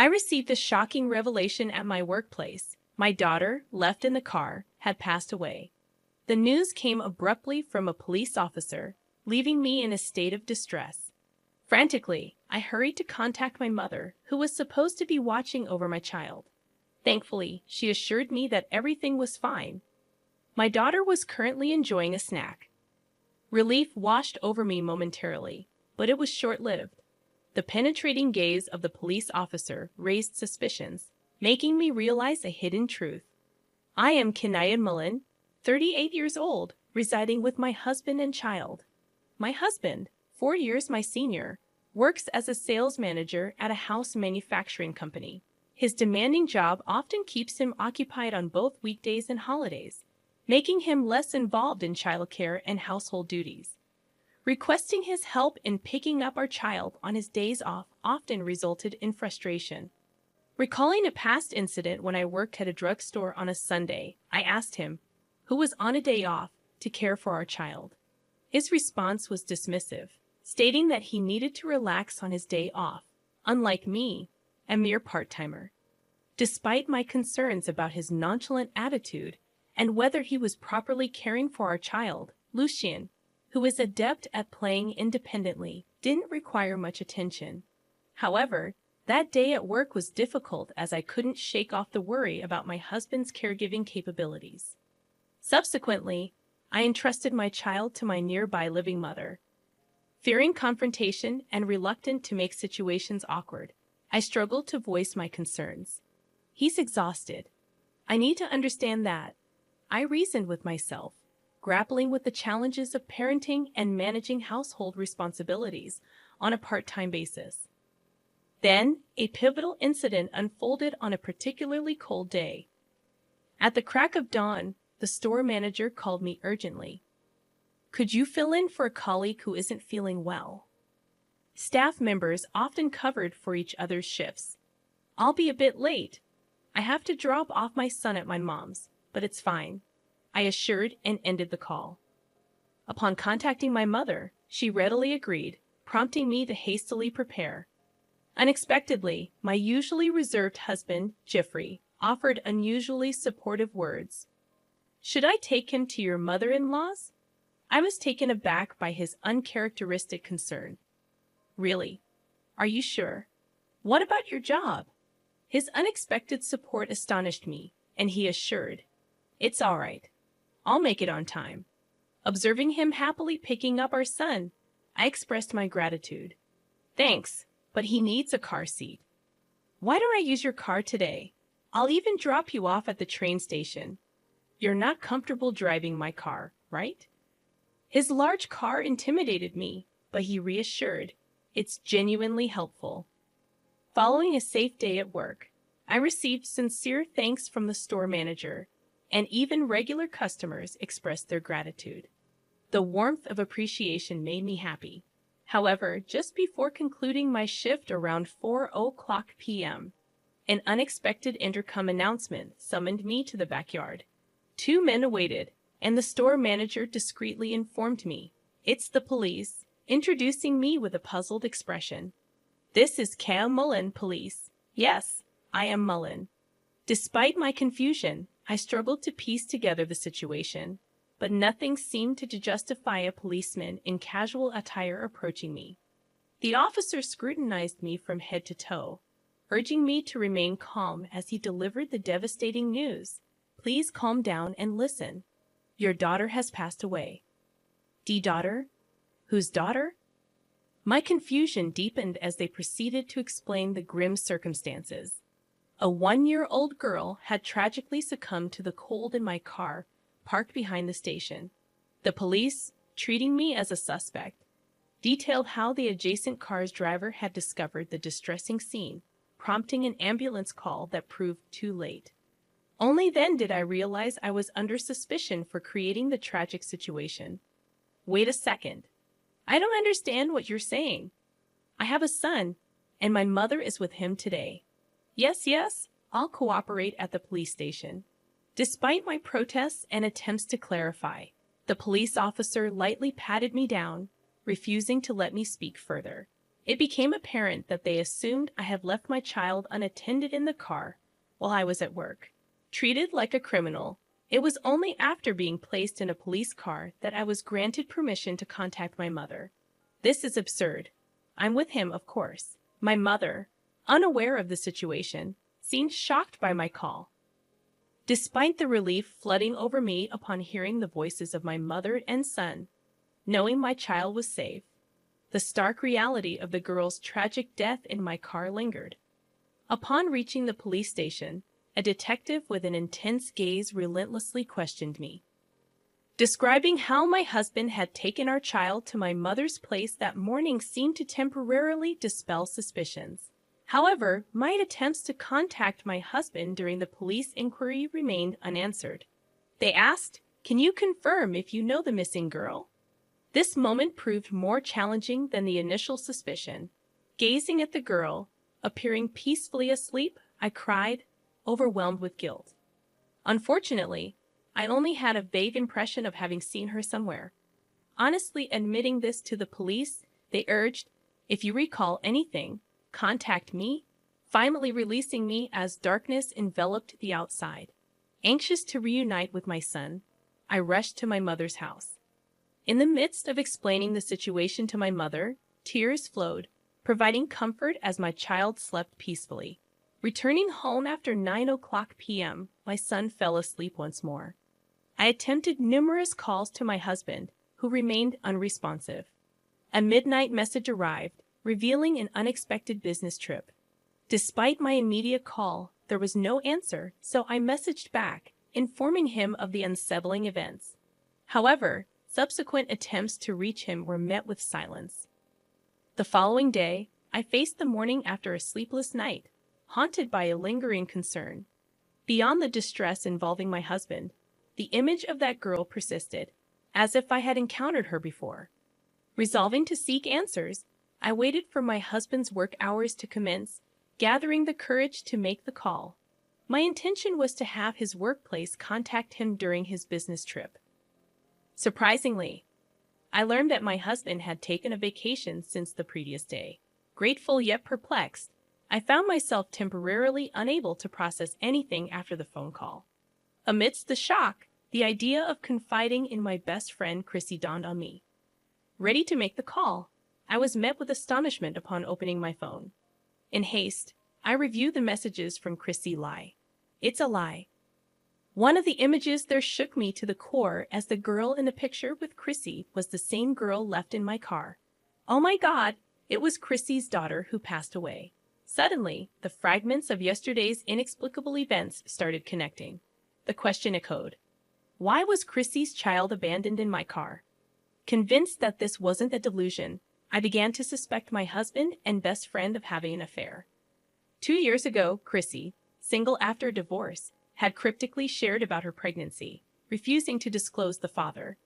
I received a shocking revelation at my workplace. My daughter, left in the car, had passed away. The news came abruptly from a police officer, leaving me in a state of distress. Frantically, I hurried to contact my mother, who was supposed to be watching over my child. Thankfully, she assured me that everything was fine. My daughter was currently enjoying a snack. Relief washed over me momentarily, but it was short-lived. The penetrating gaze of the police officer raised suspicions, making me realize a hidden truth. I am Kinaya Mullen, 38 years old, residing with my husband and child. My husband, 4 years my senior, works as a sales manager at a house manufacturing company. His demanding job often keeps him occupied on both weekdays and holidays, making him less involved in childcare and household duties. Requesting his help in picking up our child on his days off often resulted in frustration. Recalling a past incident when I worked at a drugstore on a Sunday, I asked him, who was on a day off, to care for our child. His response was dismissive, stating that he needed to relax on his day off, unlike me, a mere part-timer. Despite my concerns about his nonchalant attitude and whether he was properly caring for our child, Lucien, who is adept at playing independently, didn't require much attention. However, that day at work was difficult as I couldn't shake off the worry about my husband's caregiving capabilities. Subsequently, I entrusted my child to my nearby living mother. Fearing confrontation and reluctant to make situations awkward, I struggled to voice my concerns. He's exhausted. I need to understand that. I reasoned with myself, grappling with the challenges of parenting and managing household responsibilities on a part-time basis. Then, a pivotal incident unfolded on a particularly cold day. At the crack of dawn, the store manager called me urgently. Could you fill in for a colleague who isn't feeling well? Staff members often covered for each other's shifts. I'll be a bit late. I have to drop off my son at my mom's, but it's fine, I assured and ended the call. Upon contacting my mother, she readily agreed, prompting me to hastily prepare. Unexpectedly, my usually reserved husband, Jeffrey, offered unusually supportive words. Should I take him to your mother-in-law's? I was taken aback by his uncharacteristic concern. Really? Are you sure? What about your job? His unexpected support astonished me, and he assured, it's all right. I'll make it on time. Observing him happily picking up our son, I expressed my gratitude. Thanks, but he needs a car seat. Why don't I use your car today? I'll even drop you off at the train station. You're not comfortable driving my car, right? His large car intimidated me, but he reassured, it's genuinely helpful. Following a safe day at work, I received sincere thanks from the store manager, and even regular customers expressed their gratitude. The warmth of appreciation made me happy. However, just before concluding my shift around 4:00 p.m., an unexpected intercom announcement summoned me to the backyard. 2 men awaited, and the store manager discreetly informed me, it's the police, introducing me with a puzzled expression. This is Cam Mullen, police. Yes, I am Mullen. Despite my confusion, I struggled to piece together the situation, but nothing seemed to justify a policeman in casual attire approaching me. The officer scrutinized me from head to toe, urging me to remain calm as he delivered the devastating news. Please calm down and listen. Your daughter has passed away. Daughter? Whose daughter? My confusion deepened as they proceeded to explain the grim circumstances. A 1-year-old girl had tragically succumbed to the cold in my car, parked behind the station. The police, treating me as a suspect, detailed how the adjacent car's driver had discovered the distressing scene, prompting an ambulance call that proved too late. Only then did I realize I was under suspicion for creating the tragic situation. Wait a second. I don't understand what you're saying. I have a son, and my mother is with him today. Yes, I'll cooperate at the police station. Despite my protests and attempts to clarify, the police officer lightly patted me down, refusing to let me speak further. It became apparent that they assumed I had left my child unattended in the car while I was at work. Treated like a criminal, it was only after being placed in a police car that I was granted permission to contact my mother. This is absurd. I'm with him, of course. My mother, unaware of the situation, seemed shocked by my call. Despite the relief flooding over me upon hearing the voices of my mother and son, knowing my child was safe, the stark reality of the girl's tragic death in my car lingered. Upon reaching the police station, a detective with an intense gaze relentlessly questioned me, describing how my husband had taken our child to my mother's place that morning seemed to temporarily dispel suspicions. However, my attempts to contact my husband during the police inquiry remained unanswered. They asked, "Can you confirm if you know the missing girl?" This moment proved more challenging than the initial suspicion. Gazing at the girl, appearing peacefully asleep, I cried, overwhelmed with guilt. Unfortunately, I only had a vague impression of having seen her somewhere. Honestly admitting this to the police, they urged, "If you recall anything, contact me," finally releasing me as darkness enveloped the outside. Anxious to reunite with my son, I rushed to my mother's house. In the midst of explaining the situation to my mother, tears flowed, providing comfort as my child slept peacefully. Returning home after 9 p.m., my son fell asleep once more. I attempted numerous calls to my husband, who remained unresponsive. A midnight message arrived, revealing an unexpected business trip. Despite my immediate call, there was no answer, so I messaged back, informing him of the unsettling events. However, subsequent attempts to reach him were met with silence. The following day, I faced the morning after a sleepless night, haunted by a lingering concern. Beyond the distress involving my husband, the image of that girl persisted, as if I had encountered her before. Resolving to seek answers, I waited for my husband's work hours to commence, gathering the courage to make the call. My intention was to have his workplace contact him during his business trip. Surprisingly, I learned that my husband had taken a vacation since the previous day. Grateful yet perplexed, I found myself temporarily unable to process anything after the phone call. Amidst the shock, the idea of confiding in my best friend Chrissy dawned on me. Ready to make the call, I was met with astonishment upon opening my phone. In haste, I reviewed the messages from Chrissy Lie. It's a lie. One of the images there shook me to the core, as the girl in the picture with Chrissy was the same girl left in my car. Oh my God, it was Chrissy's daughter who passed away. Suddenly, the fragments of yesterday's inexplicable events started connecting. The question echoed. Why was Chrissy's child abandoned in my car? Convinced that this wasn't a delusion, I began to suspect my husband and best friend of having an affair. 2 years ago, Chrissy, single after a divorce, had cryptically shared about her pregnancy, refusing to disclose the father.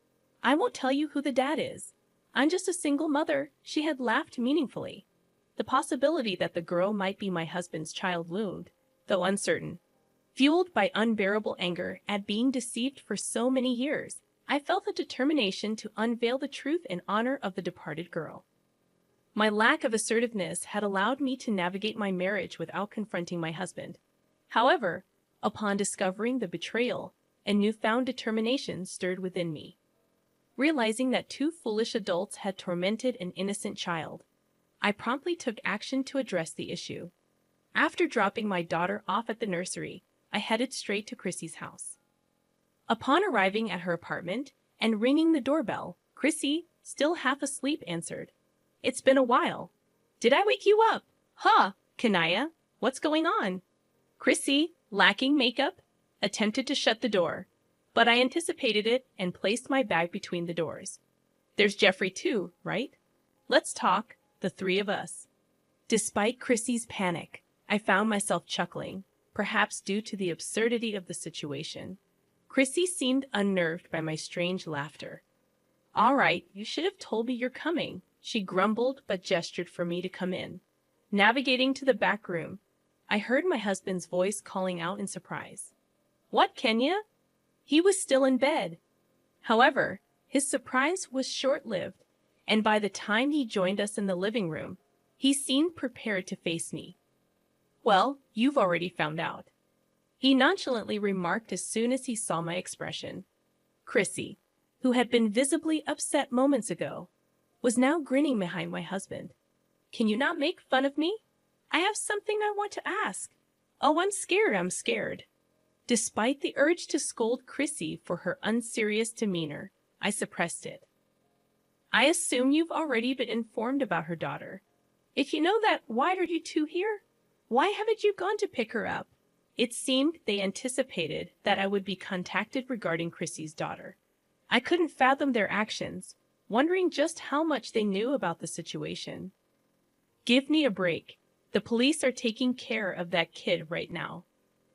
"I won't tell you who the dad is. I'm just a single mother," she had laughed meaningfully. The possibility that the girl might be my husband's child loomed, though uncertain. Fueled by unbearable anger at being deceived for so many years, I felt a determination to unveil the truth in honor of the departed girl. My lack of assertiveness had allowed me to navigate my marriage without confronting my husband. However, upon discovering the betrayal, a newfound determination stirred within me. Realizing that 2 foolish adults had tormented an innocent child, I promptly took action to address the issue. After dropping my daughter off at the nursery, I headed straight to Chrissy's house. Upon arriving at her apartment and ringing the doorbell, Chrissy, still half asleep, answered. "It's been a while. Did I wake you up? Huh, Kanaya, what's going on?" Chrissy, lacking makeup, attempted to shut the door, but I anticipated it and placed my bag between the doors. "There's Jeffrey too, right? Let's talk, the 3 of us." Despite Chrissy's panic, I found myself chuckling, perhaps due to the absurdity of the situation. Chrissy seemed unnerved by my strange laughter. "All right, you should have told me you're coming," she grumbled but gestured for me to come in. Navigating to the back room, I heard my husband's voice calling out in surprise. "What, Kenya?" He was still in bed. However, his surprise was short-lived, and by the time he joined us in the living room, He seemed prepared to face me. "Well, you've already found out," he nonchalantly remarked as soon as he saw my expression. Chrissy, who had been visibly upset moments ago, was now grinning behind my husband. "Can you not make fun of me? I have something I want to ask." "Oh, I'm scared." Despite the urge to scold Chrissy for her unserious demeanor, I suppressed it. "I assume you've already been informed about her daughter. If you know that, why are you two here? Why haven't you gone to pick her up?" It seemed they anticipated that I would be contacted regarding Chrissy's daughter. I couldn't fathom their actions, wondering just how much they knew about the situation. "Give me a break. The police are taking care of that kid right now."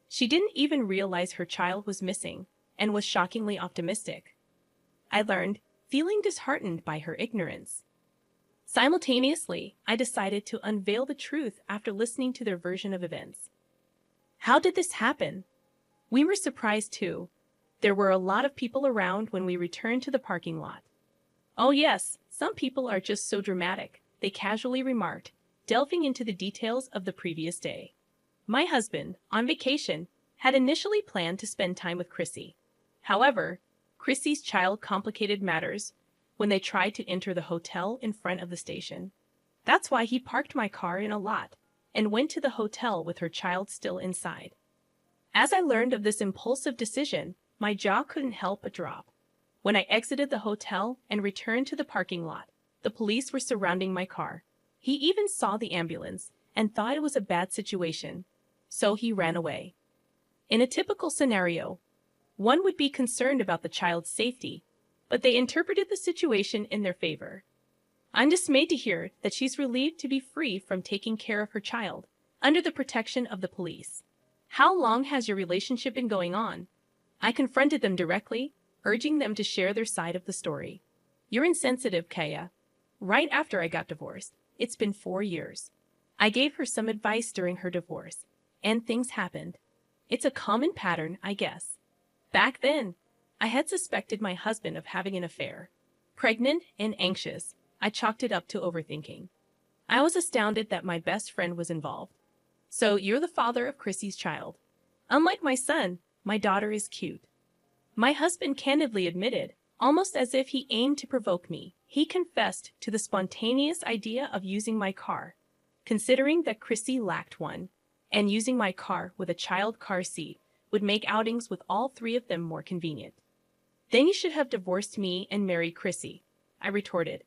She didn't even realize her child was missing and was shockingly optimistic, I learned, feeling disheartened by her ignorance. Simultaneously, I decided to unveil the truth after listening to their version of events. "How did this happen?" We were surprised too. There were a lot of people around when we returned to the parking lot. "Oh yes, some people are just so dramatic," they casually remarked, delving into the details of the previous day. My husband, on vacation, had initially planned to spend time with Chrissy. However, Chrissy's child complicated matters when they tried to enter the hotel in front of the station. That's why he parked my car in a lot and went to the hotel with her child still inside. As I learned of this impulsive decision, my jaw couldn't help but drop. When I exited the hotel and returned to the parking lot, the police were surrounding my car. He even saw the ambulance and thought it was a bad situation, so he ran away. In a typical scenario, one would be concerned about the child's safety, but they interpreted the situation in their favor. I'm dismayed to hear that she's relieved to be free from taking care of her child, under the protection of the police. "How long has your relationship been going on?" I confronted them directly, urging them to share their side of the story. "You're insensitive, Kaya. Right after I got divorced, it's been 4 years. I gave her some advice during her divorce, and things happened. It's a common pattern, I guess. Back then, I had suspected my husband of having an affair. Pregnant and anxious, I chalked it up to overthinking. I was astounded that my best friend was involved. So you're the father of Chrissy's child. Unlike my son, my daughter is cute." My husband candidly admitted, almost as if he aimed to provoke me. He confessed to the spontaneous idea of using my car, considering that Chrissy lacked one, and using my car with a child car seat would make outings with all 3 of them more convenient. "Then you should have divorced me and married Chrissy," I retorted,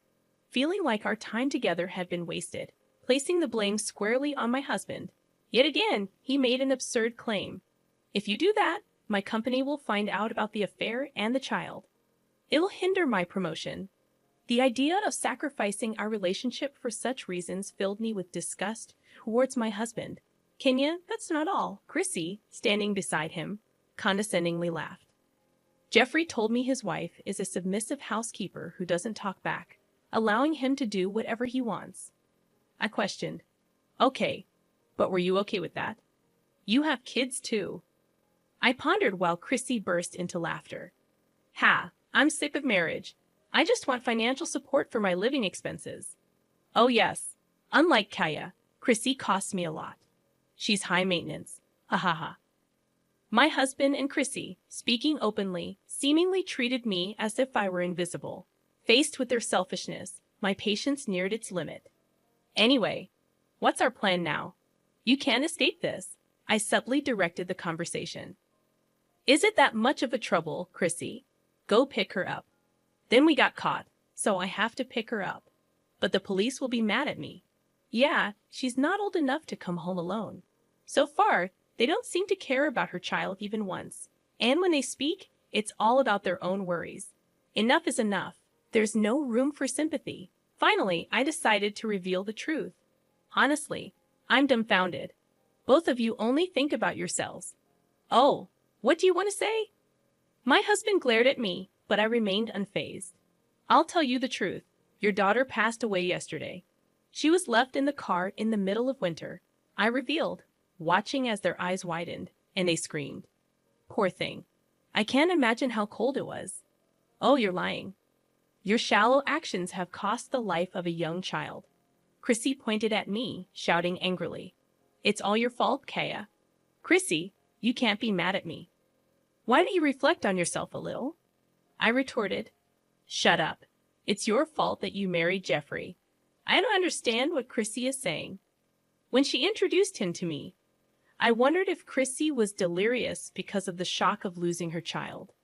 feeling like our time together had been wasted, placing the blame squarely on my husband. Yet again, he made an absurd claim. "If you do that, my company will find out about the affair and the child. It will hinder my promotion." The idea of sacrificing our relationship for such reasons filled me with disgust towards my husband. "Kenya, that's not all." Chrissy, standing beside him, condescendingly laughed. "Jeffrey told me his wife is a submissive housekeeper who doesn't talk back, allowing him to do whatever he wants." I questioned. "Okay, but were you okay with that? You have kids too." I pondered while Chrissy burst into laughter. "Ha, I'm sick of marriage. I just want financial support for my living expenses." "Oh yes, unlike Kaya, Chrissy costs me a lot. She's high maintenance. Ha ha ha." My husband and Chrissy, speaking openly, seemingly treated me as if I were invisible. Faced with their selfishness, my patience neared its limit. "Anyway, what's our plan now? You can't escape this." I subtly directed the conversation. "Is it that much of a trouble, Chrissy? Go pick her up." "Then we got caught, so I have to pick her up. But the police will be mad at me." "Yeah, she's not old enough to come home alone. So far, they don't seem to care about her child even once. And when they speak, it's all about their own worries. Enough is enough. There's no room for sympathy." Finally, I decided to reveal the truth. "Honestly, I'm dumbfounded. Both of you only think about yourselves." "Oh, what do you want to say?" My husband glared at me, but I remained unfazed. "I'll tell you the truth. Your daughter passed away yesterday. She was left in the car in the middle of winter," I revealed, watching as their eyes widened, and they screamed. "Poor thing. I can't imagine how cold it was." "Oh, you're lying. Your shallow actions have cost the life of a young child." Chrissy pointed at me, shouting angrily. It's all your fault, Kaya. Chrissy, you can't be mad at me. Why don't you reflect on yourself a little? I retorted. Shut up. It's your fault that you married Jeffrey. I don't understand what Chrissy is saying. When she introduced him to me, I wondered if Chrissy was delirious because of the shock of losing her child.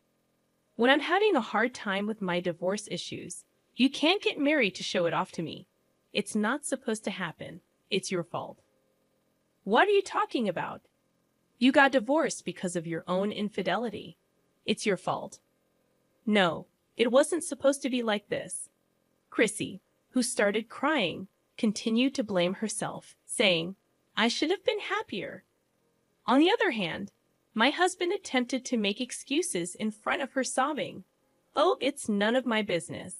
When I'm having a hard time with my divorce issues, you can't get married to show it off to me. It's not supposed to happen. It's your fault. What are you talking about? You got divorced because of your own infidelity. It's your fault. No, it wasn't supposed to be like this. Chrissy, who started crying, continued to blame herself, saying, I should have been happier. On the other hand, my husband attempted to make excuses in front of her, sobbing. Oh, it's none of my business.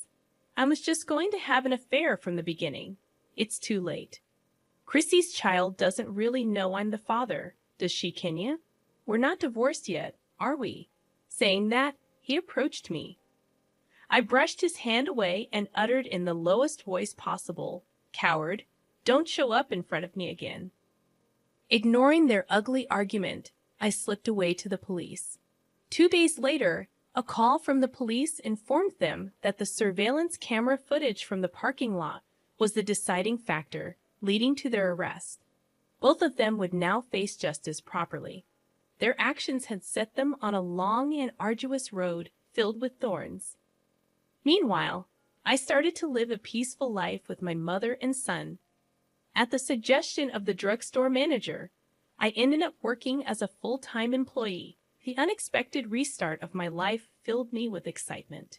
I was just going to have an affair from the beginning. It's too late. Chrissy's child doesn't really know I'm the father, does she, Kenya? We're not divorced yet, are we? Saying that, he approached me. I brushed his hand away and uttered in the lowest voice possible, Coward, don't show up in front of me again. Ignoring their ugly argument, I slipped away to the police. 2 days later, a call from the police informed them that the surveillance camera footage from the parking lot was the deciding factor, leading to their arrest. Both of them would now face justice properly. Their actions had set them on a long and arduous road filled with thorns. Meanwhile, I started to live a peaceful life with my mother and son. At the suggestion of the drugstore manager, I ended up working as a full-time employee. The unexpected restart of my life filled me with excitement.